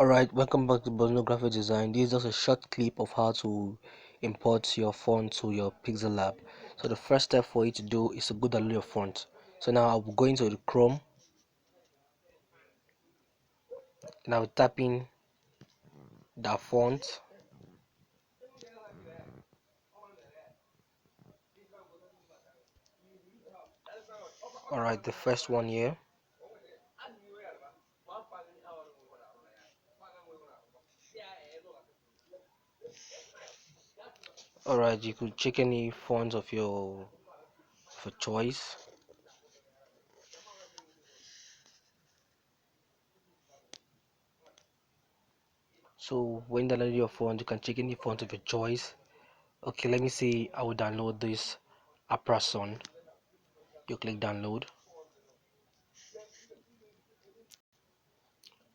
Alright, welcome back to BOBZINO Graphic Design. This is just a short clip of how to import your font to your PIXELLAB. So the first step for you to do is to go download your font. So now I'll go into the Chrome and I'll type in dafont. Alright, the first one here. Alright, you could check any font of your choice. So when you download your font, you can check any font of your choice. Okay, let me see. I will download this Apprason. You click download.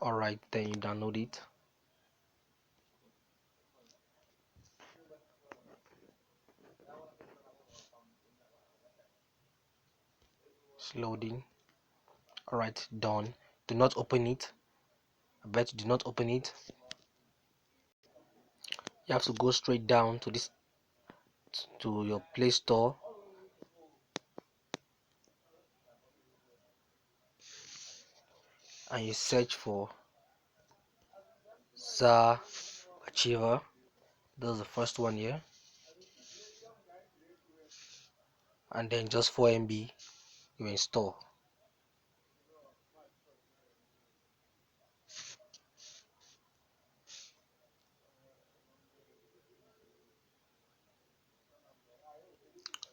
Alright, then you download it. It's loading. Alright, done. Do not open it. I bet you do not open it. You have to go straight down to this, to your Play Store, and you search for zarachiver. That's the first one here, and then just 4 MB you install.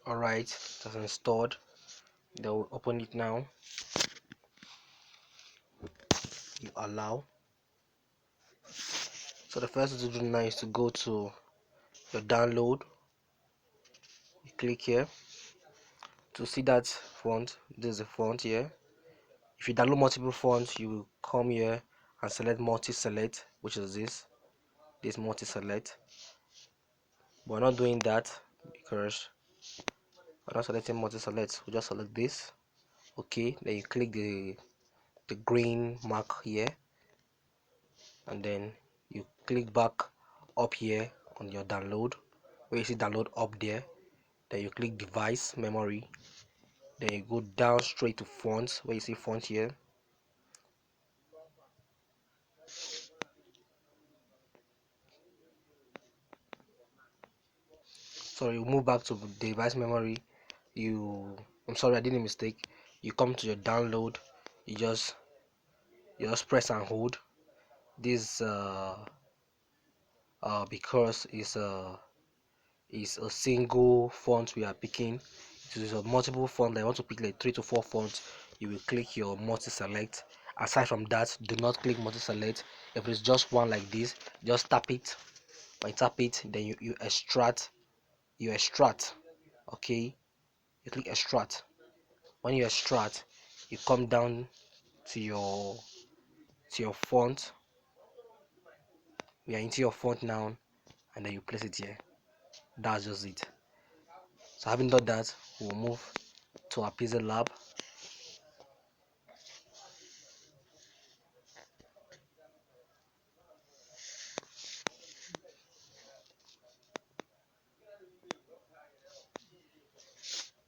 Alright, that's installed. Then we'll open it now. You allow. So the first thing to do now is to go to your download. You click here to see that font. There's a font here. If you download multiple fonts, you will come here and select multi-select, which is this multi-select. But we're not doing that because we're not selecting multi-select. We just select this. Okay, then you click the green mark here, and then you click back up here on your download where you see download up there. Then you click device memory. Then you go down straight to fonts where you see font here. So you move back to device memory. I'm sorry, I did a mistake. You come to your download. You just press and hold this because it's a single font we are picking. If it's a multiple font, I want to pick like 3 to 4 fonts, you will click your multi-select. Aside from that, do not click multi-select. If it's just one like this, just tap it. When you tap it, then you extract. Okay, you click extract. When you extract, you come down to your font. We are into your font now, and then you place it here. That's just it. So having done that, we'll move to our PIXELLAB.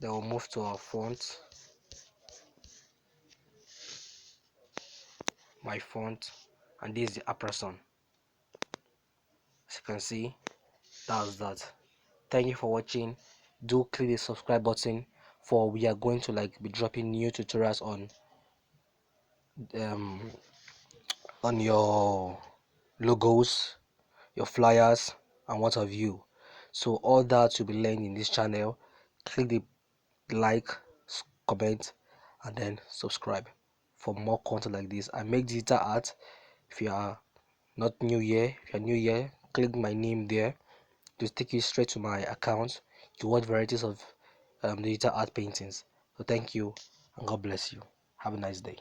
Then we'll move to our font, my font, and this is the Apprason. As you can see, that's that. Thank you for watching. Do click the subscribe button, for we are going to be dropping new tutorials um on your logos, your flyers, and what have you. So all that will be learned in this channel. Click the like, comment, and then subscribe for more content like this. I make digital art. If you are not new here, if you're new here, click my name there to take you straight to my account. You watch varieties of digital art paintings. So thank you, and God bless you. Have a nice day.